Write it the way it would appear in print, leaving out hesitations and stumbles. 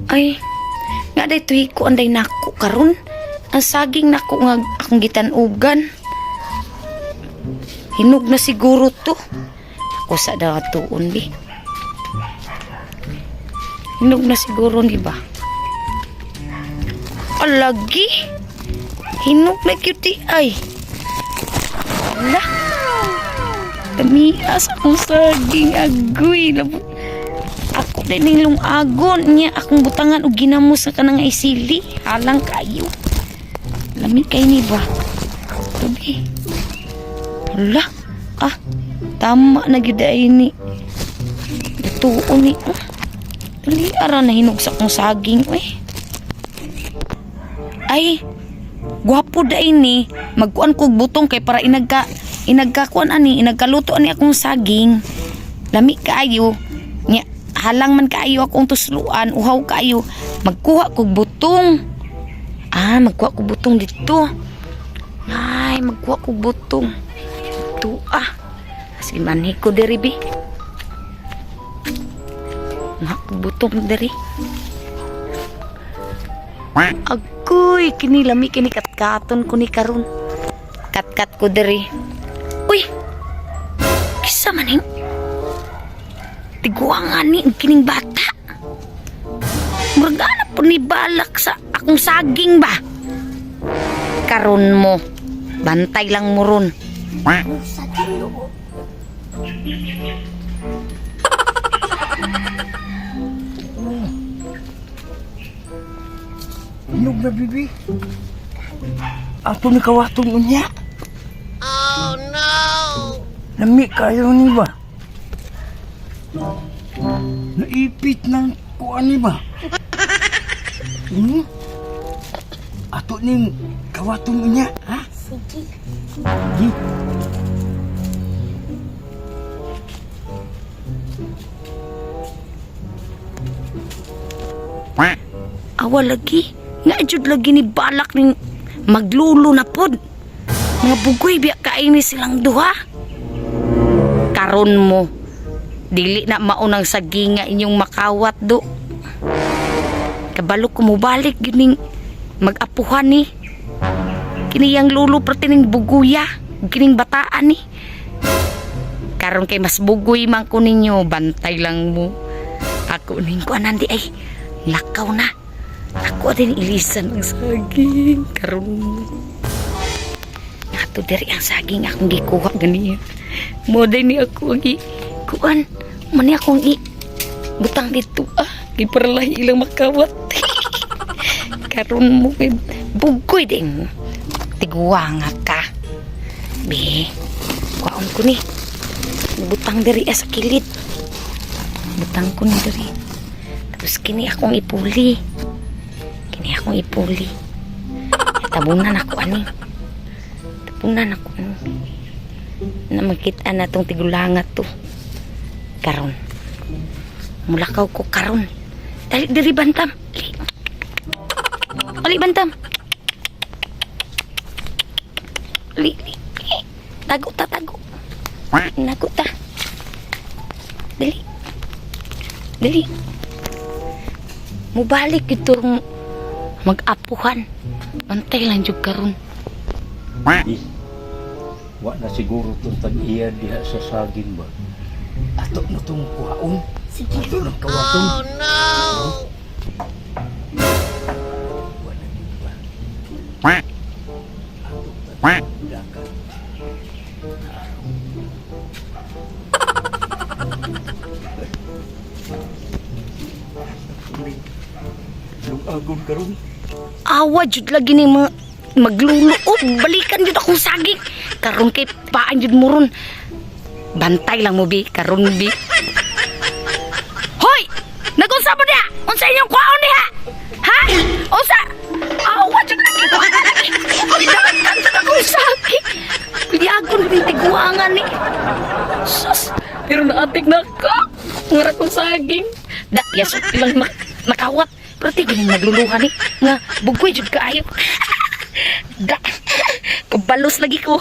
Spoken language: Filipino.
Ay, nga day ko anday nako karon. Ang saging nako nga akong gitanugan. Hinog na siguro to. Ako sa datuon bi. Hinog na siguro, di ba? Alagi. Hinog na cutie ay. Ala. Tamias akong saging agoy. Ako din yung agon niya akong butangan o ginamos sa kanang isili. Halang kayo. Lami kayo ni ba? Tabi. Ala. Ah. Tama na gid ini. Dituon ni. Dali ara na hinog sa akong saging. Ay. Gwapo da ini. Magkuan kog butong kay para inagkakuan ani, inagkaluto ani akong saging. Lami kaayo. Nya halang man kaayo akong tusluan, uhaw kaayo. Magkuha kog butong. Ah, magkuha kog butong dito. Ay, magkuha kog butong. Ito Sige manhi ko diri bi. Nga kog butong diri. Agoy, kini lami kini katkaton ko ni karon. Katkat ko diri. Uy. Kisa maning tiguangan ni kining bata. Muragana po ni balak sa akong saging ba? Karon mo. Bantay lang mo ron. Saging loob. Hinog na bibi. Ato ni kawatong unya. Oh no! Lami kayo ni ba? Naipit ng kuan ni ba? Ato ni kawatong unya, ha? Sige. Sige. Awa lagi. Nga jud lagi ni balak ning maglulo na pod. Mga bugoy biya kaini silang duha. Karon mo dili na maunang saginga inyong makawat do. Kabalo ko mo balik gining mag-apuhan ni. Kiniyang lulo pertining buguya, kining bataan ni. Karon kay mas bugoy man ko ninyo, bantay lang mo. Ako ning ko anandi ay lakaw na. Ako din ilisan ang saging karon. Nato diri ang saging akong gikuha ganiya. Mo ni ako gi kuan mani akong butang dito giperlay ilang makawat. Karon mo bugoy din. Tiguang ka. Be, kuan ko ni. Butang diri sa kilid. Butang ko ni diri. Tapos kini akong ipuli. Kini akong ipuli. Tabunan ako ani. Tabunan ako ani. Na makita na tong tigulangat to. Karon. Mulakaw ko karon. Dali diri bantam. Ali bantam. Li. Tago ta tago. Nago ta. Dali. Dali. Mubalik ito mag-apuhan. Bantay lang jud karon. Wa na siguro itong tag-iya diha sa saging ba? Ato na itong kuhaon. Sige. Ato na kawatong. Oh no! Wa na din ba? Ato na dakan. Agon karon. Awa jud lagi ni magluluob. Balikan jud akong saging. Karon kay paan jud mo ron. Bantay lang mo bi. Karon bi. Hoy! Nagunsa mo diha? Unsa inyong kwaon diha? Ha? Unsa? Awa jud lagi. Balikan jud akong saging. Liagon din tiguangan ni. Sus! Pero naatik na ka. Ngara kong saging. Da, yasot lang nakawat. Pero di ganing nagluluhan ni. Nga, bugoy jud kaayo. Da, kabalos lagi ko.